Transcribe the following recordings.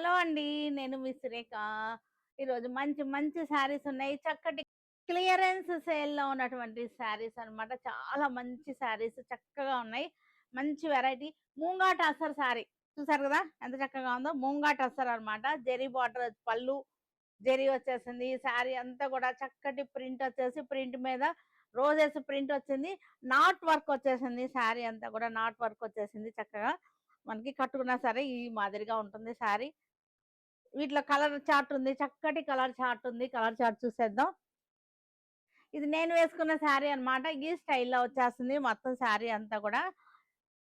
Hello అండి. నేను మీ సురేఖ. ఈరోజు మంచి మంచి శారీస్ ఉన్నాయి. చక్కటి క్లియరెన్స్ సేల్‌లో ఉన్నటువంటి శారీస్ అన్నమాట. చాలా మంచి శారీస్ చక్కగా ఉన్నాయి. మంచి వెరైటీ మూంగా టసర్ శారీ. చూసారు గదా! ఎంత చక్కగా ఉందో. మూంగా టసర్ అన్నమాట. జెరీ బార్డర్ పళ్ళు, జెరీ వచ్చేసింది. శారీ అంతా గూడా చక్కటి ప్రింట్ వచ్చేసి ప్రింట్ మీద రోజెస్ ప్రింట్ వచ్చింది. నాట్ వర్క్ వచ్చేసింది. శారీ అంతా గూడా నాట్ వర్క్ వచ్చేసింది చక్కగా. మనకి కట్టుకున్నా సరే ఈ మాదిరిగా ఉంటుంది శారీ. వీటిలో కలర్ చార్ట్ ఉంది. చక్కటి కలర్ చార్ట్ ఉంది. కలర్ చార్ట్ చూసేద్దాం. ఇది నేను వేసుకున్న శారీ అన్నమాట. ఈ స్టైల్‌లో వచ్చేస్తుంది మొత్తం శారీ అంతా కూడా.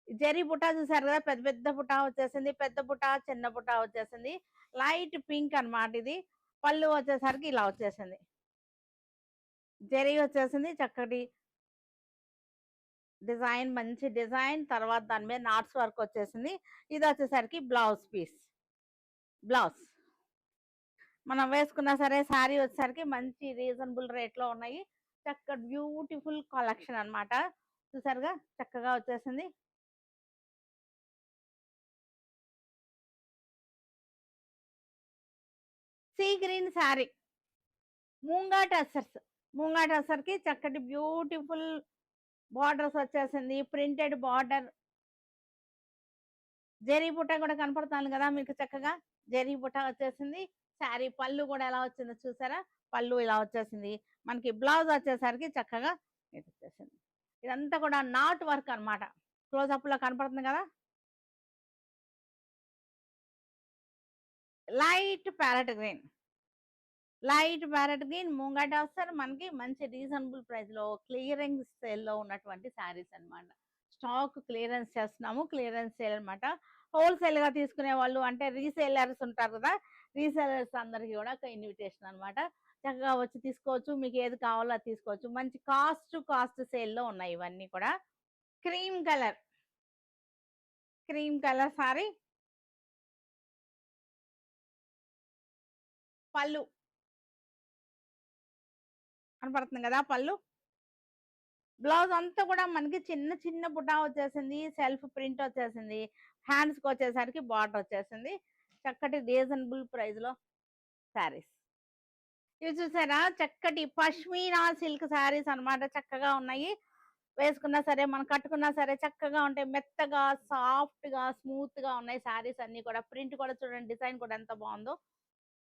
జెరీ బుటా చూసారు కదా! పెద్ద పెద్ద బుటా వచ్చేసింది. పెద్ద బుటా, చిన్న బుటా వచ్చేసింది. లైట్ పింక్ అన్నమాట ఇది. పళ్ళు వచ్చేసరికి ఇలా వచ్చేసింది. జెరీ వచ్చేసింది. చక్కటి డిజైన్ మంచి డిజైన్. తర్వాత దాని మీద నాట్స్ వర్క్ వచ్చేసింది. ఇది వచ్చేసరికి బ్లౌజ్ పీస్. బ్లౌజ్. మనం వేసుకున్నా సరే శారీ వచ్చేసరికి మంచి రీజనబుల్ రేట్‌లో ఉన్నాయి. చక్కటి బ్యూటిఫుల్ కలెక్షన్ అన్నమాట. చూసారుగా చక్కగా వచ్చేసింది. See green sari. Moonga tussars. Moonga టసర్‌కి చక్కటి బ్యూటిఫుల్ బార్డర్స్ వచ్చేసింది. Printed border. జెరీ బుట్ట కూడా కనపడుతుంది కదా మీకు చక్కగా. జెరీ బుట్ట వచ్చేసింది. శారీ పళ్ళు కూడా ఎలా వచ్చిందో చూసారా? పళ్ళు ఇలా వచ్చేసింది. మనకి బ్లౌజ్ వచ్చేసరికి చక్కగా ఇది వచ్చేసింది. ఇదంతా కూడా నాట్ వర్క్ అన్నమాట. క్లోజప్‌లో కనపడుతుంది కదా! Light parrot green. Light parrot green moonga tussar మనకి మంచి రీజనబుల్ ప్రైస్‌లో క్లియరెన్స్ సేల్‌లో ఉన్నటువంటి శారీస్ అన్నమాట. స్టాక్ క్లియరెన్స్ చేస్తున్నాము. క్లియరెన్స్ సేల్ అన్నమాట. హోల్‌సేల్‌గా తీసుకునే వాళ్ళు అంటే రీసేలర్స్ ఉంటారు కదా! రీసేలర్స్ అందరికి కూడా ఒక ఇన్విటేషన్ అన్నమాట. చక్కగా వచ్చి తీసుకోవచ్చు. మీకు ఏది కావాలో అది తీసుకోవచ్చు. మంచి కాస్ట్ సేల్‌లో ఉన్నాయి ఇవన్నీ కూడా. Cream colour. Cream colour sorry. పళ్ళు. కనపడుతుంది కదా! పళ్ళు. బ్లౌజ్ అంతా కూడా మనకి చిన్న చిన్న బుటా వచ్చేసింది. సెల్ఫ్ ప్రింట్ వచ్చేసింది. హ్యాండ్స్‌కి వచ్చేసరికి బార్డర్ వచ్చేసింది. చక్కటి రీజనబుల్ ప్రైస్‌లో శారీస్. ఇవి చూసారా? చక్కటి పష్మీనా సిల్క్ శారీస్ అన్నమాట. చక్కగా ఉన్నాయి. వేసుకున్నా సరే, మనం కట్టుకున్నా సరే చక్కగా ఉంటాయి. మెత్తగా, సాఫ్ట్‌గా, స్మూత్‌గా ఉన్నాయి శారీస్ అన్నీ కూడా. ప్రింట్ కూడా చూడండి డిజైన్ కూడా ఎంత బావుందో.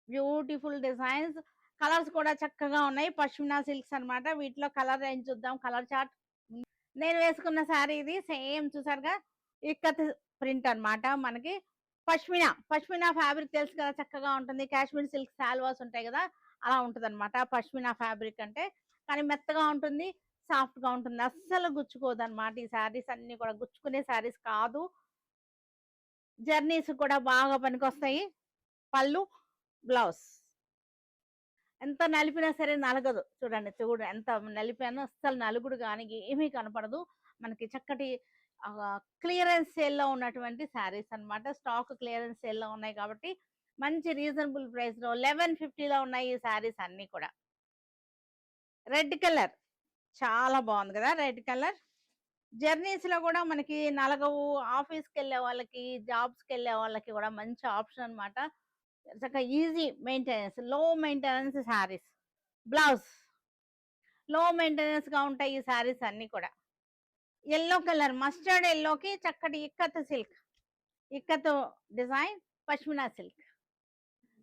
Beautiful designs. కలర్స్ కూడా చక్కగా ఉన్నాయి. పష్మినా సిల్క్స్ అన్నమాట. వీటిలో కలర్ రేంజ్ చూద్దాం. Colour chart. నేను వేసుకున్న శారీ ఇది సేమ్ చూసారుగా ఇక్కత్ ప్రింట్ అన్నమాట మనకి. పష్మినా ఫ్యాబ్రిక్ తెలుసు కదా చక్కగా ఉంటుంది. కాశ్మీర్ సిల్క్ శాల్వాస్ ఉంటాయి కదా అలా ఉంటదన్నమాట పష్మినా ఫ్యాబ్రిక్ అంటే. కానీ మెత్తగా ఉంటుంది. సాఫ్ట్‌గా ఉంటుంది. అస్సలు గుచ్చుకోదన్నమాట. ఈ శారీస్ అన్నీ కూడా గుచ్చుకునే శారీస్ కాదు. జర్నీస్ కూడా బాగా పనికొస్తాయి. పళ్ళు, బ్లౌజ్. ఎంత నలిపినా సరే నలగదు. ఎంత నలిపానో అస్సలు నలుగుడు గాని ఏమీ కనపడదు. మనకి చక్కటి క్లియరెన్స్ సేల్‌లో ఉన్నటువంటి శారీస్ అన్నమాట. స్టాక్ క్లియరెన్స్ సేల్‌లో ఉన్నాయి కాబట్టి మంచి రీజనబుల్ ప్రైస్‌లో 1150లో ఉన్నాయి ఈ శారీస్ అన్నీ కూడా. Red colour. చాలా బాగుంది కదా! Red colour. జర్నీస్‌లో కూడా మనకి నలగవు. ఆఫీస్‌కెళ్ళే వాళ్ళకి, జాబ్స్‌కెళ్ళే వాళ్ళకి కూడా మంచి ఆప్షన్ అన్నమాట. చక్కగా ఈజీ మెయింటెనెన్స్, లో మెయింటెనెన్స్ శారీస్. బ్లౌజ్. లో మెయింటెనెన్స్‌గా ఉంటాయి ఈ శారీస్ అన్నీ కూడా. యెల్లో కలర్ మస్టర్డ్ యెల్లోకి చక్కటి ikat silk. Ikat design pashmina silk.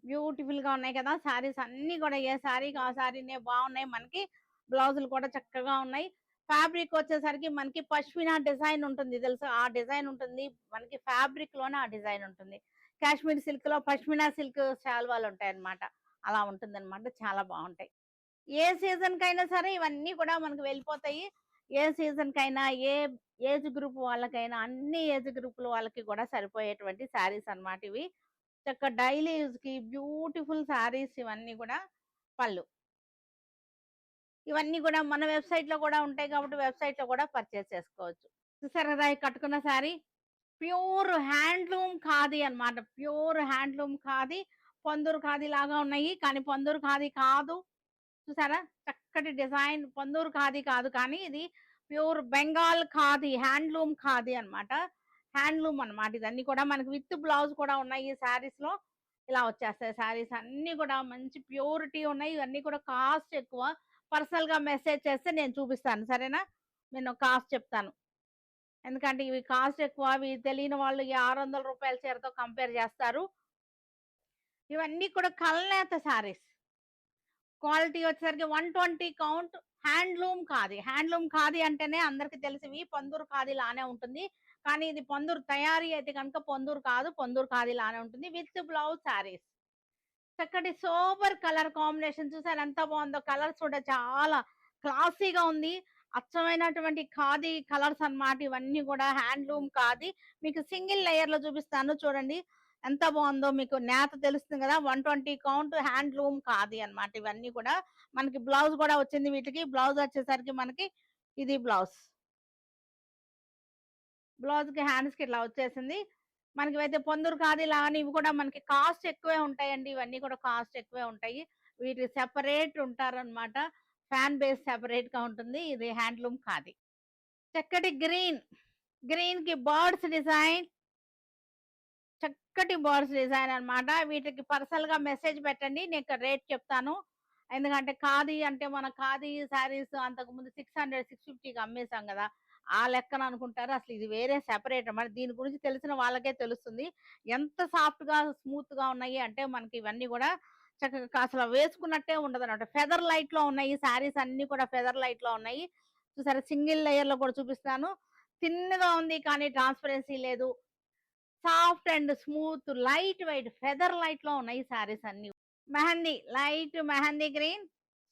బ్యూటిఫుల్‌గా ఉన్నాయి కదా! శారీస్ అన్నీ కూడా ఏ శారీకి ఆ శారీనే బాగున్నాయి మనకి. బ్లౌజులు కూడా చక్కగా ఉన్నాయి. ఫ్యాబ్రిక్ వచ్చేసరికి మనకి పష్మినా డిజైన్ ఉంటుంది తెలుసా? ఆ డిజైన్ ఉంటుంది. మనకి ఫ్యాబ్రిక్‌లోనే ఆ డిజైన్ ఉంటుంది. కాశ్మీర్ సిల్క్‌లో పష్మినా సిల్క్ శాల్వాలు ఉంటాయన్నమాట. అలా ఉంటుందన్నమాట. చాలా బాగుంటాయి. ఏ సీజన్‌కైనా సరే ఇవన్నీ కూడా మనకు వెళ్ళిపోతాయి. ఏ సీజన్‌కైనా, ఏ ఏజ్ గ్రూప్ వాళ్ళకైనా, అన్ని ఏజ్ గ్రూప్‌ల వాళ్ళకి కూడా సరిపోయేటువంటి శారీస్ అన్నమాట ఇవి. డైలీ యూజ్‌కి బ్యూటిఫుల్ శారీస్ ఇవన్నీ కూడా. పళ్ళు. ఇవన్నీ కూడా మన వెబ్‌సైట్‌లో కూడా ఉంటాయి కాబట్టి వెబ్‌సైట్‌లో కూడా పర్చేజ్ చేసుకోవచ్చు. చూసారు కదా! ఈ కట్టుకున్న శారీ. ప్యూర్ హ్యాండ్లూమ్ ఖాదీ అన్నమాట. Pure handloom khadi. పొందూరు ఖాదీ లాగా ఉన్నాయి. కానీ పొందూరు ఖాదీ కాదు. చూసారా? చక్కటి డిజైన్ పొందూరు ఖాదీ కాదు కానీ ఇది ప్యూర్ బెంగాల్ ఖాదీ, హ్యాండ్లూమ్ ఖాదీ అన్నమాట. హ్యాండ్లూమ్ అన్నమాట ఇదన్నీ కూడా మనకి విత్ బ్లౌజ్ కూడా ఉన్నాయి ఈ శారీస్‌లో. ఇలా వచ్చేస్తాయి శారీస్ అన్నీ కూడా మంచి ప్యూరిటీ ఉన్నాయి. ఇవన్నీ కూడా కాస్ట్ ఎక్కువ. పర్సనల్‌గా మెసేజ్ చేస్తే నేను చూపిస్తాను. సరేనా? నేను కాస్ట్ చెప్తాను. ఎందుకంటే ఇవి కాస్ట్ ఎక్కువ. ఇవి తెలియని వాళ్ళు ఈ రూ. 600 చీరతో కంపేర్ చేస్తారు. ఇవన్నీ కూడా కల్నేత శారీస్. క్వాలిటీ వచ్చేసరికి 120 count. Handloom khadi. Handloom khadi అంటేనే అందరికి తెలిసివి పొందూరు ఖాదీ లానే ఉంటుంది. కానీ ఇది పొందూరు తయారీ అయితే కనుక పొందూరు కాదు. పొందూరు ఖాదీ లానే ఉంటుంది. With blouse saris. చక్కటి సూపర్ కలర్ కాంబినేషన్ చూసారు ఎంత బాగుందో. కలర్స్ కూడా చాలా క్లాసీగా ఉంది. అచ్చమైనటువంటి ఖాదీ కలర్స్ అన్నమాట. ఇవన్నీ కూడా హ్యాండ్లూమ్ ఖాదీ. మీకు సింగిల్ లేయర్ లో చూపిస్తాను చూడండి ఎంత బాగుందో. మీకు నేత తెలుస్తుంది కదా. 120 కౌంట్ హ్యాండ్లూమ్ ఖాదీ అన్నమాట. ఇవన్నీ కూడా మనకి బ్లౌజ్ కూడా వచ్చింది. వీటికి బ్లౌజ్ వచ్చేసరికి మనకి ఇది బ్లౌజ్. బ్లౌజ్ కి హ్యాండ్స్ కి ఇట్లా వచ్చేసింది. మనకి అయితే పొందూరు ఖాదీ లాగానే ఇవి కూడా మనకి కాస్ట్ ఎక్కువే ఉంటాయండి. ఇవన్నీ కూడా కాస్ట్ ఎక్కువే ఉంటాయి. వీటి సెపరేట్ ఉంటారన్నమాట. ఫ్యాన్ బేస్ సెపరేట్ గా ఉంటుంది. ఇది హ్యాండ్లూమ్ ఖాదీ. చక్కటి గ్రీన్. గ్రీన్ కి బర్డ్స్ డిజైన్. చక్కటి బర్డ్స్ డిజైన్ అన్నమాట. వీటికి పర్సనల్ గా మెసేజ్ పెట్టండి. నేను రేట్ చెప్తాను. ఎందుకంటే ఖాదీ అంటే మన ఖాదీ శారీస్ అంతకుముందు 600, 650కి అమ్మేసాం కదా. ఆ లెక్కన అనుకుంటారు. అసలు ఇది వేరే సెపరేట్ అన్నమాట. దీని గురించి తెలిసిన వాళ్ళకే తెలుస్తుంది. ఎంత సాఫ్ట్ గా స్మూత్ గా ఉన్నాయి అంటే మనకి ఇవన్నీ కూడా చక్కగా అసలు వేసుకున్నట్టే ఉండదన్నమాట. ఫెదర్ లైట్ లో ఉన్నాయి. శారీస్ అన్ని కూడా ఫెదర్ లైట్ లో ఉన్నాయి. చూసారా సింగిల్ లేయర్ లో కూడా చూపిస్తాను. తిన్నగా ఉంది కానీ ట్రాన్స్పరెన్సీ లేదు. Soft and smooth light weight feather light లో ఉన్నాయి శారీస్ అన్ని. Mehndi light mehndi green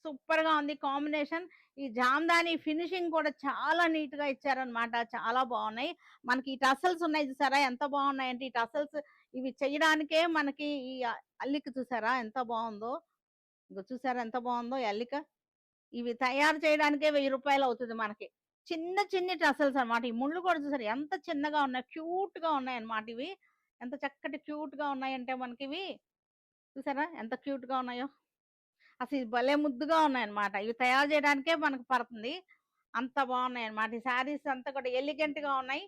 super గా ఉంది కాంబినేషన్. ఈ జామ్దాని ఫినిషింగ్ కూడా చాలా నీట్ గా ఇచ్చారనమాట. చాలా బాగున్నాయి. మనకి ఈ టసల్స్ ఉన్నాయి చూసారా ఎంత బాగున్నాయి అంటే ఈ టసల్స్ ఇవి చేయడానికే మనకి ఈ అల్లిక చూసారా ఎంత బాగుందో. ఇంకో చూసారా ఎంత బాగుందో ఈ అల్లిక. ఇవి తయారు చేయడానికే 1000 రూపాయలు అవుతుంది మనకి. చిన్న చిన్ని టసల్స్ అన్నమాట. ఈ ముళ్ళు కూడా చూసారు ఎంత చిన్నగా ఉన్నాయి. క్యూట్ గా ఉన్నాయి అన్నమాట ఇవి. ఎంత చక్కటి క్యూట్ గా ఉన్నాయంటే మనకి ఇవి చూసారా ఎంత క్యూట్ గా ఉన్నాయో. అసలు ఇది భలే ముద్దుగా ఉన్నాయన్నమాట. ఇవి తయారు చేయడానికే మనకు పడుతుంది. అంత బాగున్నాయన్నమాట. ఈ శారీస్ అంతా కూడా ఎలిగెంట్ గా ఉన్నాయి.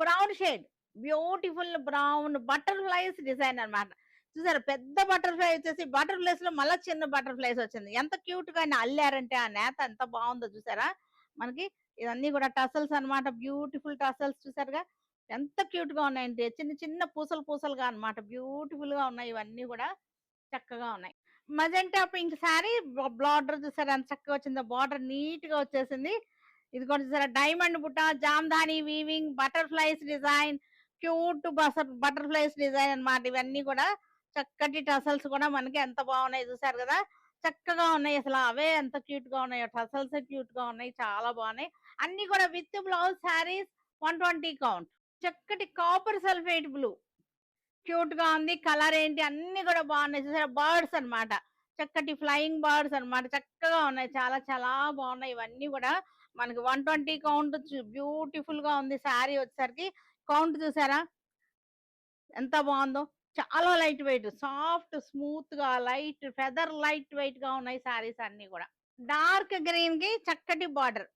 Brown shade beautiful brown butterflies design అన్నమాట. చూసారా పెద్ద బటర్ఫ్లై వచ్చేసి బటర్ఫ్లైస్ లో మళ్ళీ చిన్న బటర్ఫ్లైస్ వచ్చింది. ఎంత క్యూట్ గా అల్లారంటే ఆ నేత ఎంత బాగుందో చూసారా. మనకి ఇవన్నీ కూడా టసల్స్ అన్నమాట. బ్యూటిఫుల్ టసల్స్ చూసారుగా ఎంత క్యూట్ గా ఉన్నాయంటే చిన్న చిన్న పూసలు పూసలుగా అన్నమాట. బ్యూటిఫుల్ గా ఉన్నాయి ఇవన్నీ కూడా చక్కగా ఉన్నాయి. మజెంటా పింక్ శారీ బార్డర్ చూసారా ఎంత చక్కగా వచ్చిందో. బార్డర్ నీట్ గా వచ్చేసింది. ఇది కూడా చూసారా డైమండ్ బుట్ట Jamdani weaving butterflies design cute butterflies design అన్నమాట. ఇవన్నీ కూడా చక్కటి టసల్స్ కూడా మనకి ఎంత బాగున్నాయి చూసారు కదా. చక్కగా ఉన్నాయి. అసలు అవే ఎంత క్యూట్ గా ఉన్నాయో. టసల్స్ క్యూట్ గా ఉన్నాయి. చాలా బాగున్నాయి. అన్ని కూడా విత్ బ్లౌజ్ శారీస్ 120 కౌంట్. చక్కటి కాపర్ సల్ఫేట్ బ్లూ క్యూట్ గా ఉంది. కలర్ ఏంటి అన్ని కూడా బాగున్నాయి. చూసారా బర్డ్స్ అన్నమాట. చక్కటి ఫ్లయింగ్ బర్డ్స్ అన్నమాట. చక్కగా ఉన్నాయి. చాలా చాలా బాగున్నాయి. ఇవన్నీ కూడా మనకి 120 కౌంట్. బ్యూటిఫుల్ గా ఉంది శారీ వచ్చేసరికి. కౌంట్ చూసారా ఎంత బాగుందో. చాలా లైట్ వెయిట్ సాఫ్ట్ స్మూత్ గా లైట్ ఫెదర్ లైట్ వెయిట్ గా ఉన్నాయి శారీస్ అన్ని కూడా. డార్క్ గ్రీన్ కి చక్కటి బార్డర్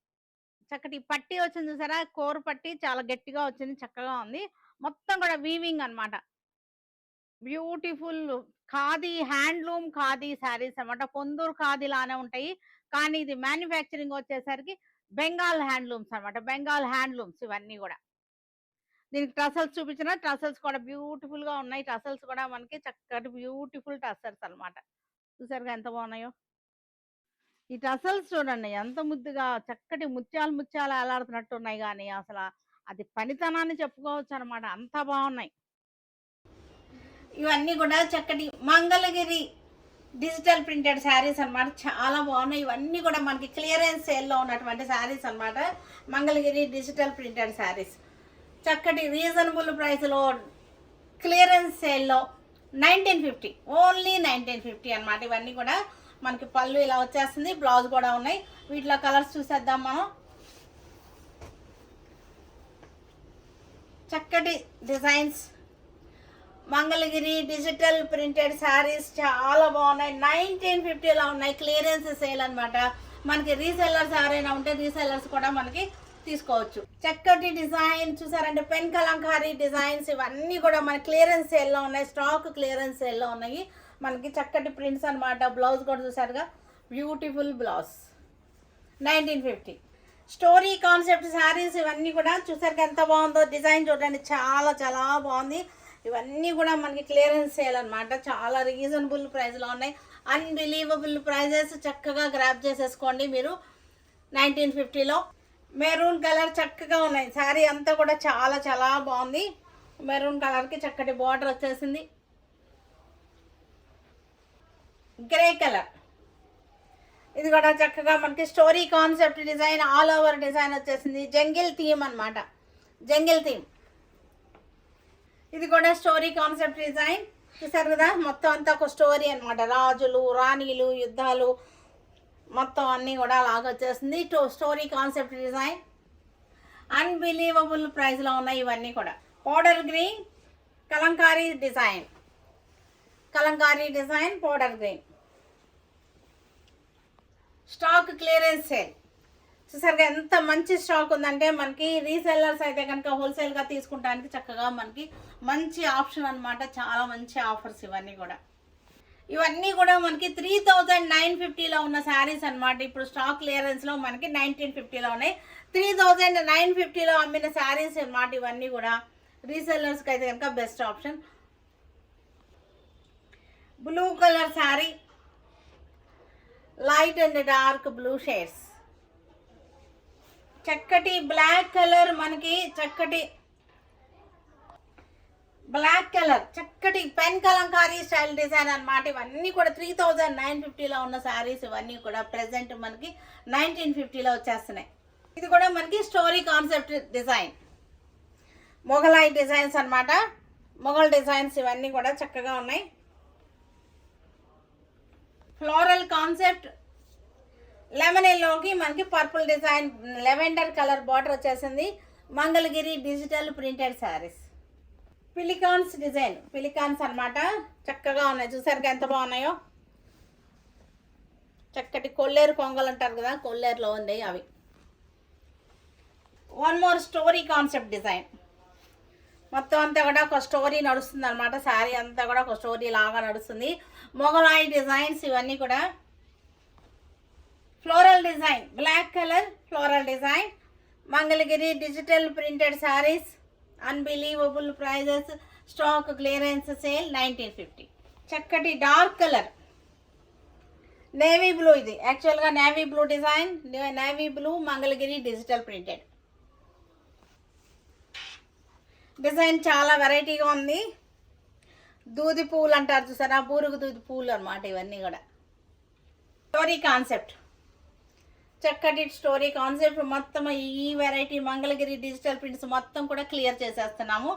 చక్కటి పట్టి వచ్చింది చూసారా. కోర్ పట్టి చాలా గట్టిగా వచ్చింది. చక్కగా ఉంది. మొత్తం కూడా వీవింగ్ అన్నమాట. బ్యూటిఫుల్ ఖాదీ హ్యాండ్లూమ్ ఖాదీ శారీస్ అన్నమాట. పొందూరు ఖాదీ లానే ఉంటాయి కానీ ఇది మ్యానుఫ్యాక్చరింగ్ వచ్చేసరికి బెంగాల్ హ్యాండ్లూమ్స్ అన్నమాట. బెంగాల్ హ్యాండ్లూమ్స్ ఇవన్నీ కూడా. దీనికి టసల్స్ చూపించిన టసల్స్ కూడా బ్యూటిఫుల్ గా ఉన్నాయి. టసల్స్ కూడా మనకి చక్కటి బ్యూటిఫుల్ టసల్స్ అన్నమాట. చూసారుగా ఎంత బాగున్నాయో. ఈ టసల్స్ చూడండి ఎంత ముద్దుగా చక్కటి ముత్యాలు ముత్యాలు ఏలాడుతున్నట్టు ఉన్నాయి. కానీ అసలు అది పనితనాన్ని చెప్పుకోవచ్చు అనమాట. అంత బాగున్నాయి. ఇవన్నీ కూడా చక్కటి మంగళగిరి డిజిటల్ ప్రింటెడ్ శారీస్ అన్నమాట. చాలా బాగున్నాయి. ఇవన్నీ కూడా మనకి క్లియరెన్స్ సేల్లో ఉన్నటువంటి శారీస్ అన్నమాట. మంగళగిరి డిజిటల్ ప్రింటెడ్ శారీస్ చక్కటి రీజనబుల్ ప్రైస్లో క్లియరెన్స్ సేల్లో 1950 ఓన్లీ 1950 అన్నమాట. ఇవన్నీ కూడా మనకి పళ్ళు ఇలా వచ్చేస్తుంది. బ్లౌజ్ కూడా ఉన్నాయి. వీటిలో కలర్స్ చూసేద్దాం మనం. చక్కటి designs Mangalagiri digital printed saris చాలా బాగున్నాయి. 1950లో ఉన్నాయి. క్లియరెన్స్ సేల్ అన్నమాట. మనకి రీసెల్లర్స్ ఎవరైనా ఉంటే రీసెల్లర్స్ కూడా మనకి తీసుకోవచ్చు. చక్కటి డిజైన్ చూసారంటే పెన్ కలంకారీ డిజైన్స్ ఇవన్నీ కూడా మన క్లియరెన్స్ సేల్లో ఉన్నాయి, స్టాక్ క్లియరెన్స్ సేల్లో ఉన్నాయి. మనకి చక్కటి ప్రింట్స్ అనమాట. బ్లౌజ్ కూడా చూసారుగా, beautiful blouse. 1950 story concept saris ఇవన్నీ కూడా చూసారు ఎంత బాగుందో. డిజైన్ చూడండి, చాలా చాలా బాగుంది. ఇవన్నీ కూడా మనకి క్లియరెన్స్ సేల్ అనమాట. చాలా రీజనబుల్ ప్రైస్లో ఉన్నాయి. Unbelievable prices. చక్కగా గ్రాప్ చేసేసుకోండి మీరు. 1950లో మెరూన్ కలర్ చక్కగా ఉన్నాయి. శారీ అంతా కూడా చాలా చాలా బాగుంది. మెరూన్ కలర్కి చక్కటి బార్డర్ వచ్చేసింది. గ్రే కలర్, ఇది కూడా చక్కగా మనకి story concept design, all over design వచ్చేసింది. జంగిల్ థీమ్ అనమాట, జంగిల్ థీమ్. ఇది కూడా స్టోరీ కాన్సెప్ట్ డిజైన్. చూసారు కదా, మొత్తం అంతా ఒక స్టోరీ అనమాట. రాజులు, రాణీలు, యుద్ధాలు మొత్తం అన్నీ కూడా అలాగ వచ్చేసింది. Story concept design. అన్బిలీవబుల్ ప్రైస్లో ఉన్నాయి ఇవన్నీ కూడా. Powder green Kalamkari design, Kalamkari design powder green. Stock clearance sale. చూసారుగా ఎంత మంచి స్టాక్ ఉందంటే మనకి రీసెల్లర్స్ అయితే కనుక హోల్సేల్గా తీసుకుంటానికి చక్కగా మనకి మంచి ఆప్షన్ అనమాట. చాలా మంచి ఆఫర్స్ ఇవన్నీ కూడా. ఇవన్నీ కూడా మనకి 3950లో ఉన్న శారీస్ అనమాట. ఇప్పుడు స్టాక్ క్లియరెన్స్లో మనకి 1950లో ఉన్నాయి. 3950లో అమ్మిన శారీస్ అనమాట ఇవన్నీ కూడా. రీసెల్లర్స్కి అయితే కనుక best option. Blue colour sari, light and dark blue shades. చక్కటి బ్లాక్ కలర్, మనకి చక్కటి బ్లాక్ కలర్, చక్కటి పెన్ కలంకారీ స్టైల్ డిజైన్ అనమాట. ఇవన్నీ కూడా 3950లో ఉన్న శారీస్ ఇవన్నీ కూడా ప్రెసెంట్ మనకి 1950లో వచ్చేస్తున్నాయి. ఇది కూడా మనకి story concept design, Mughlai designs అనమాట. మొఘల్ డిజైన్స్ ఇవన్నీ కూడా చక్కగా ఉన్నాయి. ఫ్లోరల్ కాన్సెప్ట్, లెమన్ ఎల్లోకి మనకి purple design, lavender colour border వచ్చేసింది. Mangalagiri digital printed saris. Pelicans design, pelicans అనమాట. చక్కగా ఉన్నాయి, చూసారుగా ఎంత బాగున్నాయో. చక్కటి కొల్లేరు కొంగలు అంటారు కదా, కొల్లేరులో ఉంది అవి. One more story concept design. మొత్తం అంతా కూడా ఒక స్టోరీ నడుస్తుంది అనమాట. శారీ అంతా కూడా ఒక స్టోరీ లాగా నడుస్తుంది. మొఘలాయి డిజైన్స్ ఇవన్నీ కూడా. Floral design, black colour floral design. Mangalagiri digital printed saris. Unbelievable prices. Stock clearance sale 1950. చక్కటి డార్క్ కలర్, నేవీ బ్లూ. ఇది యాక్చువల్గా navy blue design, navy blue Mangalagiri digital printed design. చాలా వెరైటీగా ఉంది. దూది పూలు అంటారు చూసారా, బూరుగు దూది పూలు అనమాట ఇవన్నీ కూడా. స్టోరీ కాన్సెప్ట్, చక్కటి స్టోరీ కాన్సెప్ట్. మొత్తం ఈ వెరైటీ మంగళగిరి డిజిటల్ ప్రింట్స్ మొత్తం కూడా క్లియర్ చేసేస్తున్నాము.